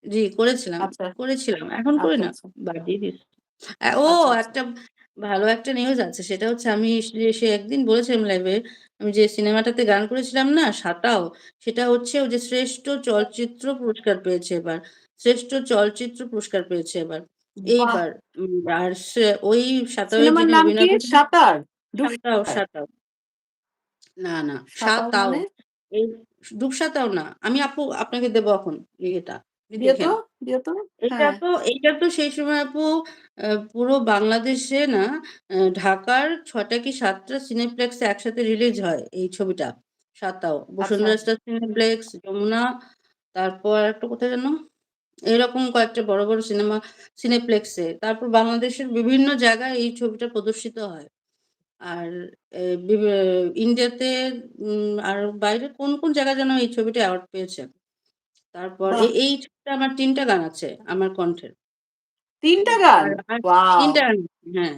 জি, করেছিলাম, আচ্ছা, করেছিলাম। এখন করি আচ্ছা, না। আচ্ছা। বাদ দিয়ে দিয়েছি। ও আচ্ছা, আচ্ছা। একটা ভালো একটা নিউজ আছে। সেটা হচ্ছে আমি সে একদিন বলেছিলাম লাইভে, আমি যে সিনেমাটাতে গান করেছিলাম না 'সাঁতাও' সেটা হচ্ছে ওই যে শ্রেষ্ঠ চলচ্চিত্র পুরস্কার পেয়েছে এবার। শ্রেষ্ঠ চলচ্চিত্র পুরস্কার পেয়েছে এবার। বাহ! এইবার আর ওই 'সাঁতাও' এর সিনেমার যিনি নাম কি? অভিনয় করেছেন 'সাঁতার'? 'সাঁতাও', 'ডুব-সাঁতার'? 'সাঁতাও'। না, না 'সাঁতাও' 'সাঁতাও'। মানে? এই 'ডুব-সাঁতাও' না। আমি আপু আপনাকে দেব এখন ইয়েটা। আপনি দিও তো, দেখেন। দিও তো। এইটা হ্যাঁ। তো এইটা তো সেই সময় আপু পুরো বাংলাদেশে না ঢাকার ৬ টা কি ৭ টা সিনেপ্লেক্সে একসাথে রিলিজ হয় এই ছবিটা 'সাঁতাও'। আচ্ছা। বসুন্ধরা স্টার সিনেপ্লেক্স, যমুনা, তারপর আরেকটা কোথায় যেন? এরকম কয়েকটা বড়, বড় সিনেপ্লেক্সে। তারপর বাংলাদেশের বিভিন্ন জায়গায় এই ছবিটা প্রদর্শিত হয়। আর এ ইন্ডিয়াতে আর বাইরে কোন, কোন জায়গায় যেন এই ছবিটা অ্যাওয়ার্ড পেয়েছে। তারপর বাহ! এই ছবিটা আমার ৩ টা গান আছে আমার কণ্ঠের। ৩ টা গান? আর ৩ ওয়াও! টা গান হ্যাঁ।